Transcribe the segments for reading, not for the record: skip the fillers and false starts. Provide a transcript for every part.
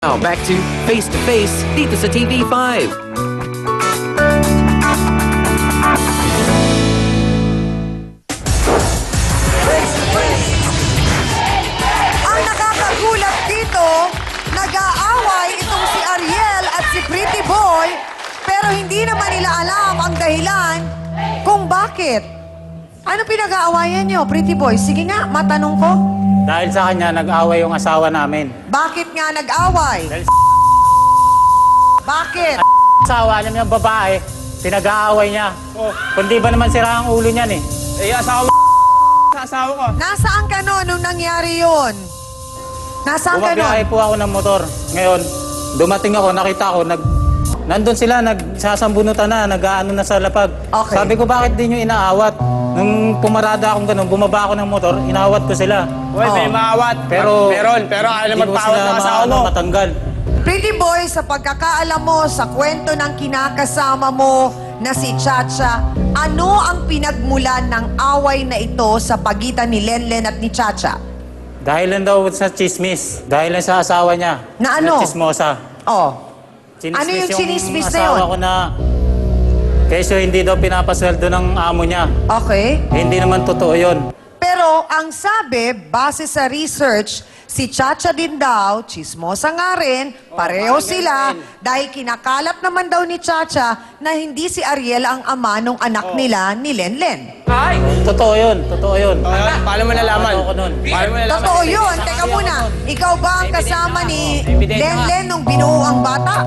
Now back to Face to Face dito sa TV5. Ang nakakagulat dito, nag-aaway itong si Ariel at si Pretty Boy, pero hindi naman nila alam ang dahilan kung bakit. Ano pinag-aawayan nyo, Pretty Boy? Sige nga, matanong ko. Dahil sa kanya, nag-away yung asawa namin. Bakit nga nag-away? Dahil Bakit? asawa niya yung babae, pinag-aaway niya. Kundi ba naman sira ang ulo niyan eh? Asawa mo sa asawa ko. Nasaan ka no nung nangyari yun? Nasaan ka Bumabiyahe nun? po ako ng motor. Ngayon, dumating ako, nakita ko, nandun sila, nagsasambunutan na, nag-aano na sa lapag. Okay. Sabi ko, bakit di nyo inaawat? Nung pumarada akong ganun, bumaba ako ng motor, inaawat ko sila. Uy, may maawat. Pero, Pero ayaw hindi ko magpaawat sila ng asawa mo. matanggal. Pretty Boy, sa pagkakaalam mo, sa kwento ng kinakasama mo na si Chacha, ano ang pinagmulan ng away na ito sa pagitan ni Lenlen at ni Chacha? Dahil lang daw sa chismis. Dahil lang sa asawa niya. Na ano? Na chismosa. Oh. Ano yung chinismis na yun? asawa ko na kesyo hindi daw pinapasweldo ng amo niya. Okay. Hindi naman totoo yun. Pero ang sabi, base sa research, si Chacha din daw, chismosa nga rin, pareho sila, dahil kinakalat naman daw ni Chacha na hindi si Ariel ang ama ng anak nila ni Lenlen. Totoo yun. Totoo yun. Paano mo nalaman? Ano ako nun? Paano mo nalaman? Totoo yun. Teka muna, ikaw ba ang kasama ni Lenlen nung binuo ang bata?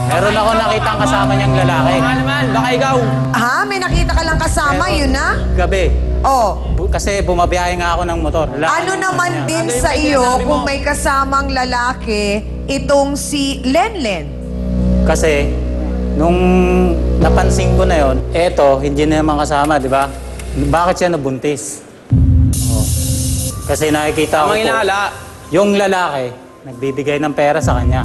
Meron ako nakita ang kasama niyang lalaki. Baka naman, baka ikaw. Ha? May nakita ka lang kasama, yun na? Gabi. Oh. Kasi bumabiyahe nga ako ng motor. Ano naman din sa iyo kung may kasamang lalaki itong si Lenlen? Kasi, nung napansin ko na yon, eto, hindi na naman kasama, di ba? Bakit siya nabuntis? Oh. Kasi nakikita ko Tamang inaala. yung lalaki, nagbibigay ng pera sa kanya.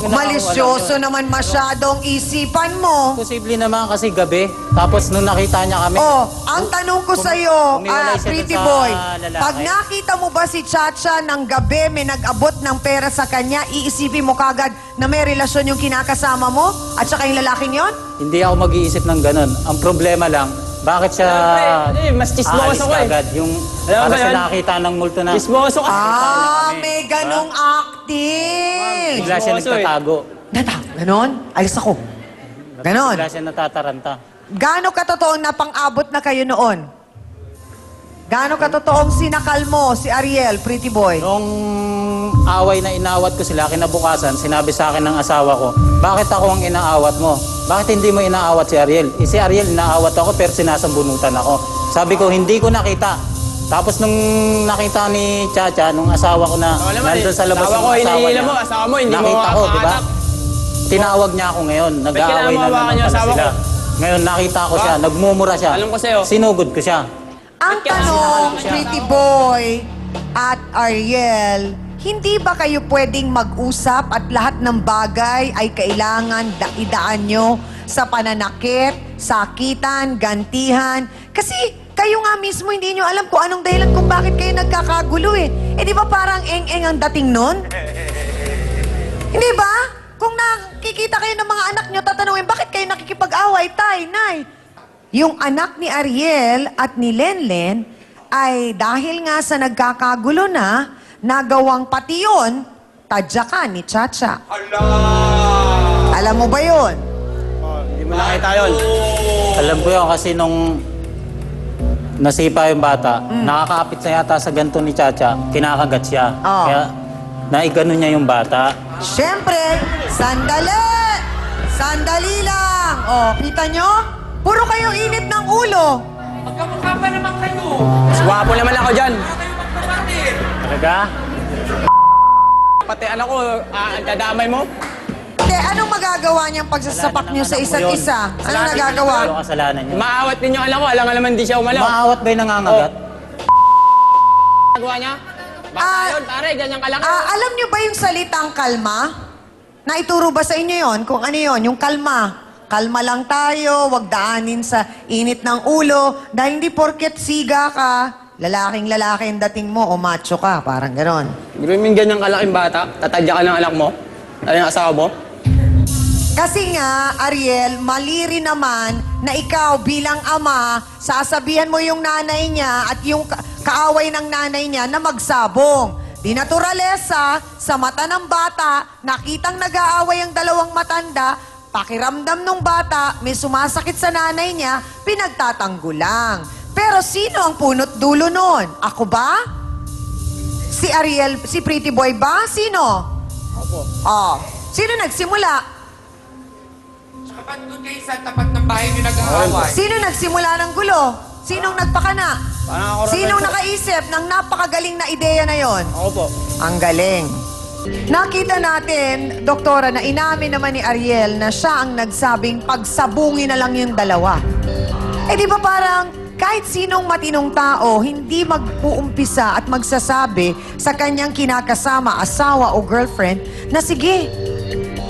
Malisyoso naman masyadong isipan mo. Posible naman kasi gabi. Tapos nung nakita niya kami, Oh, ang tanong ko sa iyo, Humiwalay siya Pretty dun sa Boy, lalaki. pag nakita mo ba si Chacha ng gabi may nag-abot ng pera sa kanya, iisipin mo kagad na may relasyon yung kinakasama mo at saka yung lalaking yon? hindi ako mag-iisip ng ganun. Ang problema lang, bakit siya Siyempre, mas chismoso aalis ko eh. kagad? Yung Alam mo para ba sa yan? nakita ng multo na Chismoso ka. May ganong acting. bigla siya Chismoso eh. nagtatago. Ganon? Alis ako. Ganon. Bigla siya natataranta. Gaano katotoong napang-abot na kayo noon? Gaano katotoong sinakal mo si Ariel, Pretty Boy? Nung away na inawat ko sila, kinabukasan, sinabi sa akin ng asawa ko, bakit ako ang inaawat mo? Bakit hindi mo inaawat si Ariel? Si Ariel, inaawat ako pero sinasambunutan ako. Sabi ko, hindi ko nakita. Tapos nung nakita ni Chacha, nung asawa ko na Oo naman nandun eh. sa labas Asawa ng ko, asawa hinihilan niya, mo, asawa mo, hindi mo nakita ko, di ba? makahanap. Tinawag niya ako ngayon. Nag-aaway na kailangan naman mahawakan niyo pala asawa sila. ko. Ngayon nakita ko siya, nagmumura siya. Alam ko sa'yo. Sinugod ko siya. Ang tanong, Pretty Boy at Ariel, hindi ba kayo pwedeng mag-usap at lahat ng bagay ay kailangan idaan nyo sa pananakit, sakitan, gantihan? Kasi kayo nga mismo hindi nyo alam kung anong dahilan kung bakit kayo nagkakagulo eh. Eh di ba parang eng-eng ang dating nun? Hindi ba? Kung nakikita kayo ng mga anak nyo, tatanungin, bakit kayo nakikipag-away, tay, nay? Yung anak ni Ariel at ni Lenlen ay dahil nga sa nagkakagulo na, nagawang pati yun, tadyakan ni Chacha. Alam mo ba yun? Hindi mo nakita yun. Alam ko yun kasi nung nasipa yung bata, nakakapit na yata sa ganto ni Chacha, kinakagat siya. Oo. Kaya naigano niya yung bata. Siyempre, sandali! Sandali lang! O, kita nyo? Puro kayo init ng ulo. Magkamukha pa naman kayo. Swapo naman ako dyan. Kapatid. Talaga? Pati anak ko, dadamay mo. Hindi, anong magagawa niyang pagsasapak niyo sa isa't isa? Anong nagagawa? Ano kasalanan niya? Maawat din yung anak ko, alam nga naman di siya umalaw. Maawat ba yung nangangagat? Nagawa niya? Bata Ah, yun, pare, ganyan kalaki. Alam niyo ba yung salitang kalma? Naituro ba sa inyo yon? Kung ano yon? Yung kalma. Kalma lang tayo, wag daanin sa init ng ulo. Dahil hindi porket siga ka, Lalaking lalaki ang dating mo o macho ka, parang ganon. Grooming ganyang kalaking bata, tatadya ka ng anak mo, ano yung asawa mo? Kasi nga, Ariel, mali rin naman na ikaw bilang ama, sasabihan mo yung nanay niya at yung kaaway ng nanay niya na magsabong. Di naturalesa, sa mata ng bata, nakitang nag-aaway ang dalawang matanda, pakiramdam ng bata, may sumasakit sa nanay niya, pinagtatanggol lang. Pero sino ang punot dulo nun? Ako ba? Si Ariel, si Pretty Boy ba? Sino? Opo. Oh. Sino nagsimula? Tapat doon kayo sa tapat ng bahay niyo nag-aaway. Sino nagsimula ng gulo? Sinong nagpakana? Parang ako rin Sinong po. nakaisip ng napakagaling na ideya na yon? Ako po. Ang galing. Nakita natin, doktora, na inamin naman ni Ariel na siya ang nagsabing pagsabungin na lang yung dalawa. Eh di ba parang kahit sinong matinong tao, hindi mag-uumpisa at magsasabi sa kanyang kinakasama, asawa o girlfriend na sige,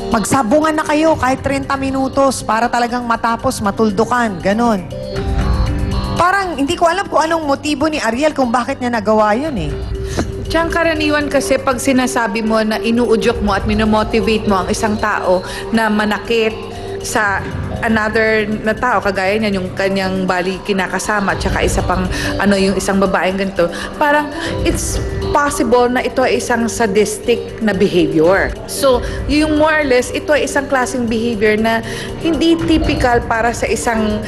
magsabungan na kayo kahit 30 minutos para talagang matapos, matuldukan, ganon. Parang hindi ko alam kung anong motibo ni Ariel kung bakit niya nagawa yun eh. Tsang karaniwan kasi pag sinasabi mo na inuudyok mo at minomotivate mo ang isang tao na manakit sa another na tao, kagaya niyan yung kanyang bali kinakasama, tsaka isa pang yung isang babaeng ganito, parang it's possible na ito ay isang sadistic na behavior. So, yung more or less, ito ay isang klaseng behavior na hindi typical para sa isang,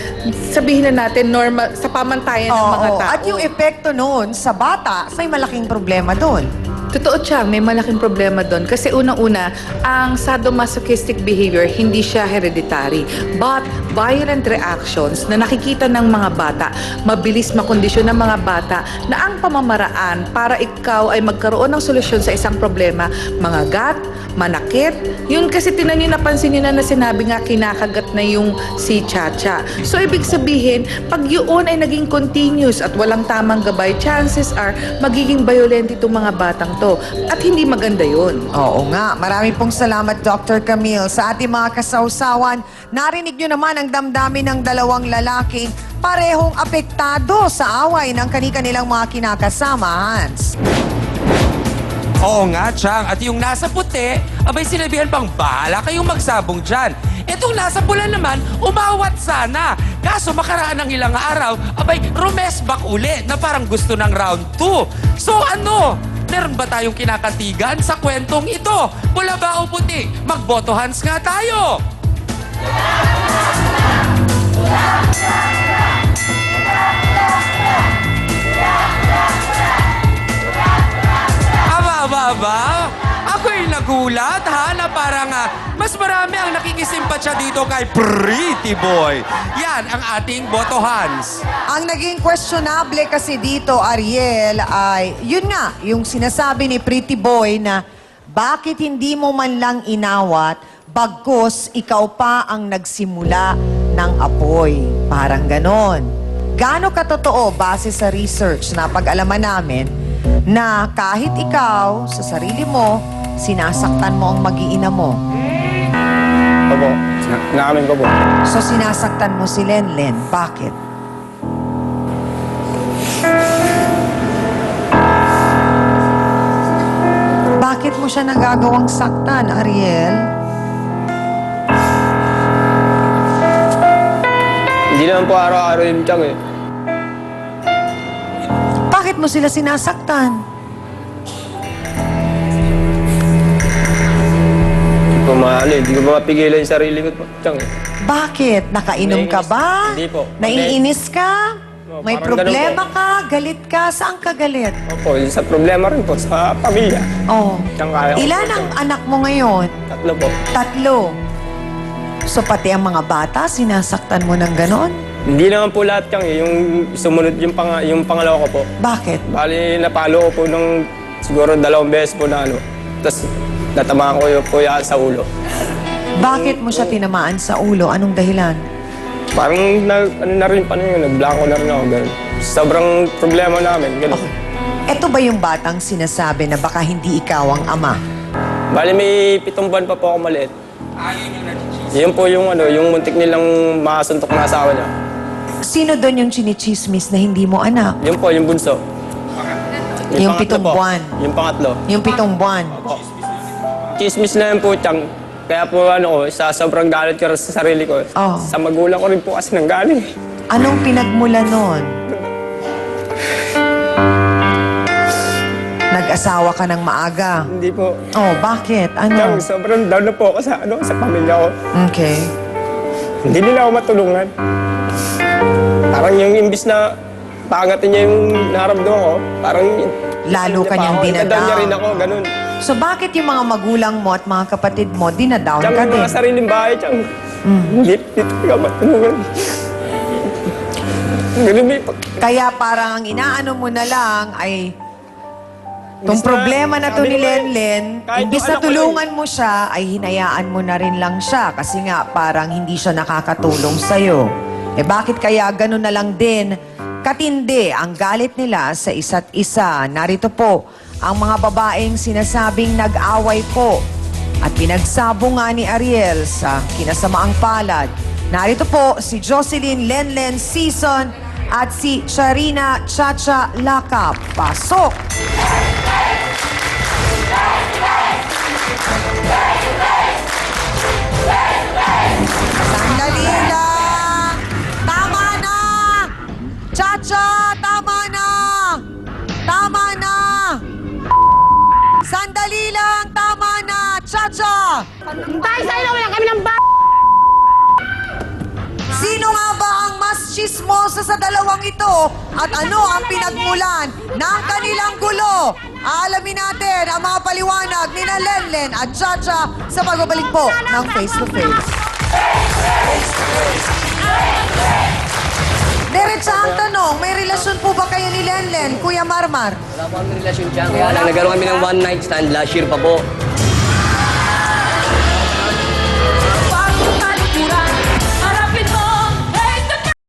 sabihin na natin, normal, sa pamantayan ng mga Oo, tao. at yung epekto noon sa bata, may malaking problema doon. Totoo siya, may malaking problema doon. Kasi unang-una, ang sadomasochistic behavior, hindi siya hereditary. But violent reactions na nakikita ng mga bata, mabilis makondisyon ng mga bata na ang pamamaraan para ikaw ay magkaroon ng solusyon sa isang problema, mangagat, manakit. Yun kasi tinan nyo, napansin nyo na sinabi nga kinakagat na yung si Chacha. So ibig sabihin, pag yun ay naging continuous at walang tamang gabay, chances are magiging violent itong mga batang to. At hindi maganda yun. Oo nga. Marami pong salamat, Dr. Camille. Sa ating mga kasawsawan, narinig nyo naman ang damdamin ng dalawang lalaking parehong apektado sa away ng kani-kanilang mga kinakasama, Hans. Oo nga, Chang. At yung nasa puti, abay sinabihan pang bahala kayong magsabong dyan. Itong nasa pula naman, umawat sana. Kaso makaraan ng ilang araw, abay rumesbak uli na parang gusto ng round 2. So ano? Meron ba tayong kinakatigan sa kwentong ito? Pula ba o puti? Magboto Hans nga tayo! Aba. Ako'y nagulat ha na parang mas marami ang nakikisimpatya dito kay Pretty Boy. Yan ang ating boto Hans. Ang naging questionable kasi dito, Ariel, ay yun nga, yung sinasabi ni Pretty Boy na bakit hindi mo man lang inawat bagkus ikaw pa ang nagsimula ng apoy. Parang ganon. Gaano katotoo base sa research na pag-alaman namin na kahit ikaw sa sarili mo, sinasaktan mo ang mag-iina mo. Opo, naamin ko po. So sinasaktan mo si Lenlen. Bakit? Bakit mo siya nagagawang saktan, Ariel? Hindi naman po araw-araw yung tiyang eh. Bakit mo sila sinasaktan? Hindi ko mapigilan yung sarili ko po, tiyang eh. Bakit? Nakainom ka ba? Hindi po. Naiinis ka? No, May parang problema ganun ka? Galit ka? Saan ka galit? Opo, yung sa problema rin po, sa pamilya. Oh. Tiyang kaya ko Ilan po, ang anak mo ngayon? 3 po. 3. So pati ang mga bata, sinasaktan mo ng ganon? Hindi naman po lahat tiyang eh. Yung sumunod yung pangalawa ko po. Bakit? Bali, napalo ko po ng siguro 2 beses po na ano. Tapos natamaan ko po yan sa ulo. Bakit mo siya tinamaan sa ulo? Anong dahilan? Parang na rin pa yun, nagblanko na rin ako. Ganun. Sobrang problema namin. Ganun. Ito ba yung batang sinasabi na baka hindi ikaw ang ama? Bali, may 7 buwan pa po ako maliit. Yun po yung yung muntik nilang makasuntok na asawa niya. Sino doon yung chinichismis na hindi mo anak? Yun po, yung bunso. Yung pangatlo 7 po. buwan. Yung pangatlo. Yung 7 buwan. Chismis na yan po, Chang. Kaya po sa sobrang galit ko sa sarili ko. Oh. Sa magulang ko rin po kasi nanggaling. Anong pinagmula nun? Nag-asawa ka ng maaga. Hindi po. Oh, bakit? Chang, Ano? sobrang down na po ako sa pamilya ko. Okay. Hindi nila ako matulungan. Parang yung imbis na pangatin niya yung naramdaman ko, parang... Lalo niya ka pa niyang ako. dinadown. Itadown niya rin ako, ganun. So bakit yung mga magulang mo at mga kapatid mo, dinadown Chang, ka yung din? mga sariling bahay, Chang. Hindi ka matulungan. Ganun may... Kaya parang ang inaano mo na lang ay itong Imbis na- problema na to sabi ni ko eh, Lenlen, kahit imbis yung na anak ko tulungan mo siya, ay hinayaan mo na rin lang siya kasi nga parang hindi siya nakakatulong sa'yo. Eh bakit kaya ganun na lang din katindi ang galit nila sa isa't isa? Narito po ang mga babaeng sinasabing nag-away po at pinagsabo nga ni Ariel sa kinasamaang palad. Narito po si Jocelyn Lenlen Season at si Charina Chacha Lacap. Pasok! Sandali lang! Tama na! Chacha, tama na! Tama na! Sandali lang! Tama na! Chacha! Dahil sa'yo na wala kami ng Sino nga ba ang mas chismosa sa dalawang ito? At ano ang pinagmulan ng kanilang gulo? Aalamin natin ang mga paliwanag ni Lenlen at Chacha sa pagbabalik po ng Face to Face. Diretsa ang tanong, may relasyon po ba kayo ni Lenlen, Kuya Marmar? Wala po kami relasyon dyan. Kaya lang nagkaroon kami ng one night stand last year pa po.